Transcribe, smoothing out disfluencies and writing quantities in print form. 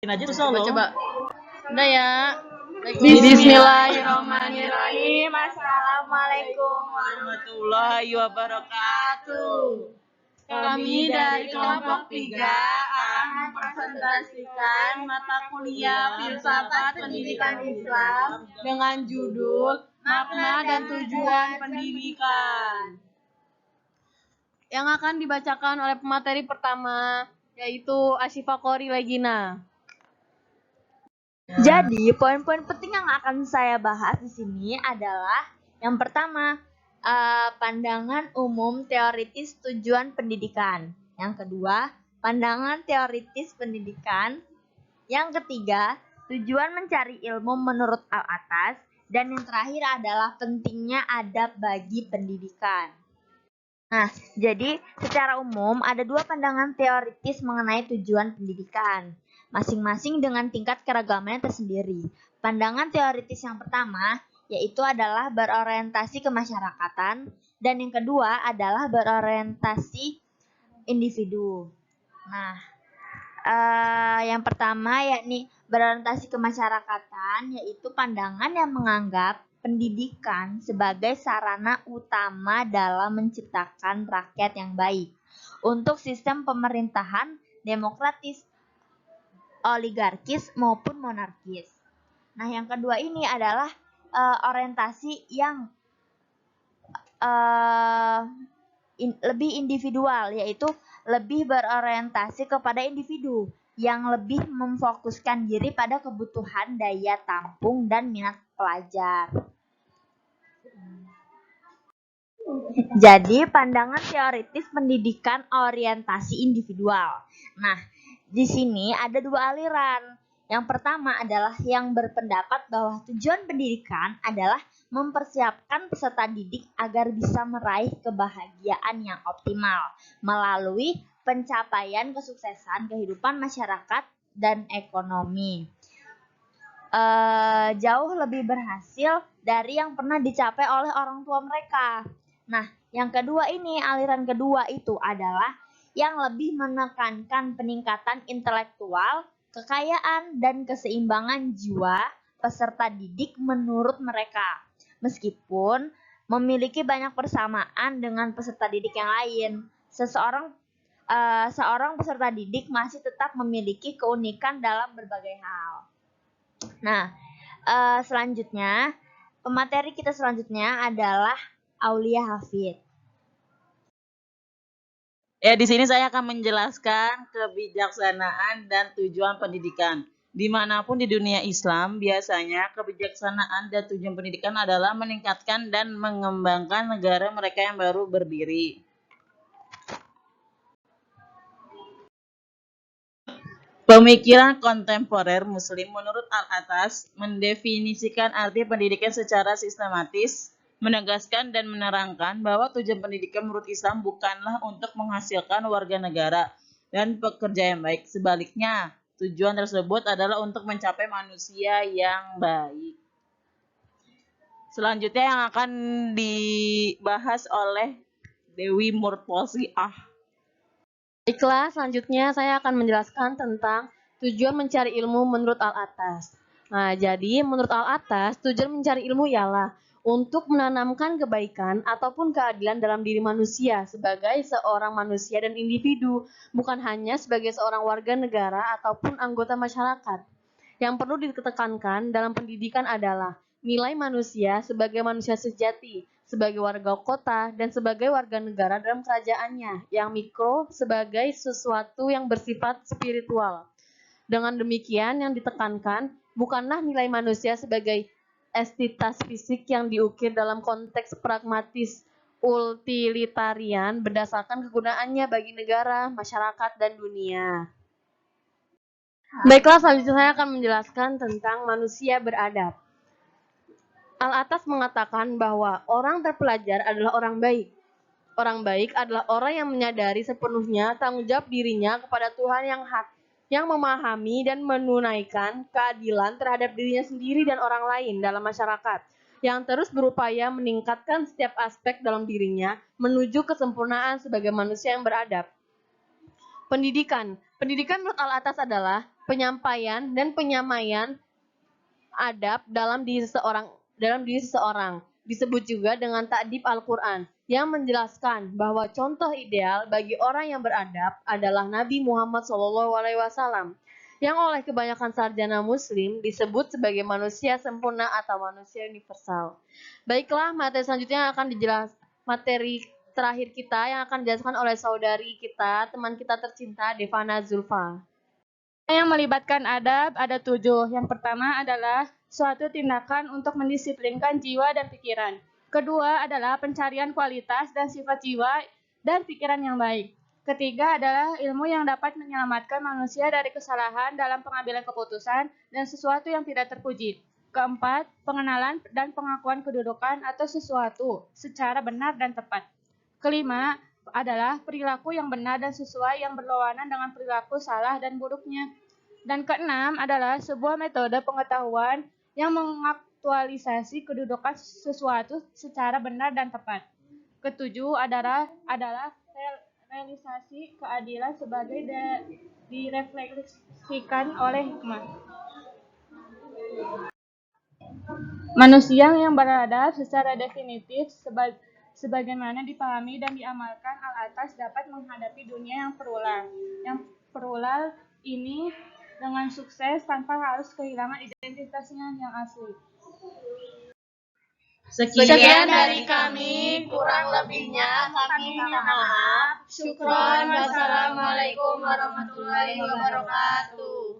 aja susah loh. Coba. Udah ya. Bismillahirrahmanirrahim. Assalamualaikum Warahmatullahi wabarakatuh. Kami dari kelompok 3 akan mempresentasikan mata kuliah Filsafat Pendidikan Islam dengan judul Makna dan Tujuan Pendidikan. Yang akan dibacakan oleh pemateri pertama yaitu Asyifa Qori Legina. Jadi, poin-poin penting yang akan saya bahas di sini adalah yang pertama, pandangan umum teoritis tujuan pendidikan. Yang kedua, pandangan teoritis pendidikan. Yang ketiga, tujuan mencari ilmu menurut Al-Atas. Dan yang terakhir adalah pentingnya adab bagi pendidikan. Nah, jadi secara umum ada dua pandangan teoritis mengenai tujuan pendidikan, masing-masing dengan tingkat keragamannya tersendiri. Pandangan teoritis yang pertama yaitu adalah berorientasi kemasyarakatan, dan yang kedua adalah berorientasi individu. Nah, yang pertama yakni berorientasi kemasyarakatan, yaitu pandangan yang menganggap pendidikan sebagai sarana utama dalam menciptakan rakyat yang baik untuk sistem pemerintahan demokratis, oligarkis maupun monarkis. Nah, yang kedua ini adalah orientasi yang lebih individual, yaitu lebih berorientasi kepada individu yang lebih memfokuskan diri pada kebutuhan daya tampung dan minat pelajar. Jadi, pandangan teoritis pendidikan orientasi individual. Nah, di sini ada dua aliran. Yang pertama adalah yang berpendapat bahwa tujuan pendidikan adalah mempersiapkan peserta didik agar bisa meraih kebahagiaan yang optimal melalui pencapaian kesuksesan kehidupan masyarakat dan ekonomi. Jauh lebih berhasil dari yang pernah dicapai oleh orang tua mereka. Nah, yang kedua ini, aliran kedua itu adalah yang lebih menekankan peningkatan intelektual, kekayaan, dan keseimbangan jiwa peserta didik menurut mereka, meskipun memiliki banyak persamaan dengan peserta didik yang lain. Seorang peserta didik masih tetap memiliki keunikan dalam berbagai hal. Nah, selanjutnya, pemateri kita selanjutnya adalah Aulia Hafid. Ya, di sini saya akan menjelaskan kebijaksanaan dan tujuan pendidikan. Dimanapun di dunia Islam, biasanya kebijaksanaan dan tujuan pendidikan adalah meningkatkan dan mengembangkan negara mereka yang baru berdiri. Pemikiran kontemporer Muslim menurut Al-Atas mendefinisikan arti pendidikan secara sistematis, menegaskan dan menerangkan bahwa tujuan pendidikan menurut Islam bukanlah untuk menghasilkan warga negara dan pekerja yang baik. Sebaliknya, tujuan tersebut adalah untuk mencapai manusia yang baik. Selanjutnya yang akan dibahas oleh Dewi Murtolsiah. Baiklah, selanjutnya saya akan menjelaskan tentang tujuan mencari ilmu menurut Al-Atas. Nah, jadi menurut Al-Atas, tujuan mencari ilmu ialah untuk menanamkan kebaikan ataupun keadilan dalam diri manusia sebagai seorang manusia dan individu, bukan hanya sebagai seorang warga negara ataupun anggota masyarakat. Yang perlu ditekankan dalam pendidikan adalah nilai manusia sebagai manusia sejati, sebagai warga kota, dan sebagai warga negara dalam kerajaannya, yang mikro sebagai sesuatu yang bersifat spiritual. Dengan demikian, yang ditekankan bukanlah nilai manusia sebagai entitas fisik yang diukir dalam konteks pragmatis utilitarian berdasarkan kegunaannya bagi negara, masyarakat, dan dunia. Baiklah, selanjutnya saya akan menjelaskan tentang manusia beradab. Al-Atas mengatakan bahwa orang terpelajar adalah orang baik. Orang baik adalah orang yang menyadari sepenuhnya tanggung jawab dirinya kepada Tuhan yang hak, yang memahami dan menunaikan keadilan terhadap dirinya sendiri dan orang lain dalam masyarakat, yang terus berupaya meningkatkan setiap aspek dalam dirinya menuju kesempurnaan sebagai manusia yang beradab. Pendidikan menurut Al-Atas adalah penyampaian dan penyamaian adab dalam diri seseorang. Disebut juga dengan ta'dib Al-Quran yang menjelaskan bahwa contoh ideal bagi orang yang beradab adalah Nabi Muhammad SAW yang oleh kebanyakan sarjana muslim disebut sebagai manusia sempurna atau manusia universal. Baiklah, materi terakhir kita yang akan dijelaskan oleh saudari kita, teman kita tercinta, Devana Zulfa. Yang melibatkan adab ada 7. Yang pertama adalah suatu tindakan untuk mendisiplinkan jiwa dan pikiran. Kedua adalah pencarian kualitas dan sifat jiwa dan pikiran yang baik. Ketiga adalah ilmu yang dapat menyelamatkan manusia dari kesalahan dalam pengambilan keputusan dan sesuatu yang tidak terpuji. Keempat, pengenalan dan pengakuan kedudukan atau sesuatu secara benar dan tepat. Kelima adalah perilaku yang benar dan sesuai yang berlawanan dengan perilaku salah dan buruknya. Dan keenam adalah sebuah metode pengetahuan yang mengaktualisasi kedudukan sesuatu secara benar dan tepat. Ketujuh adalah realisasi keadilan sebagai direfleksikan oleh hikmah. Manusia yang beradab secara definitif sebagaimana dipahami dan diamalkan al-atas dapat menghadapi dunia yang plural ini dengan sukses tanpa harus kehilangan identitasnya yang asli. Sekian dari kami, kurang lebihnya kami minta maaf. Syukron, wassalamualaikum warahmatullahi wabarakatuh.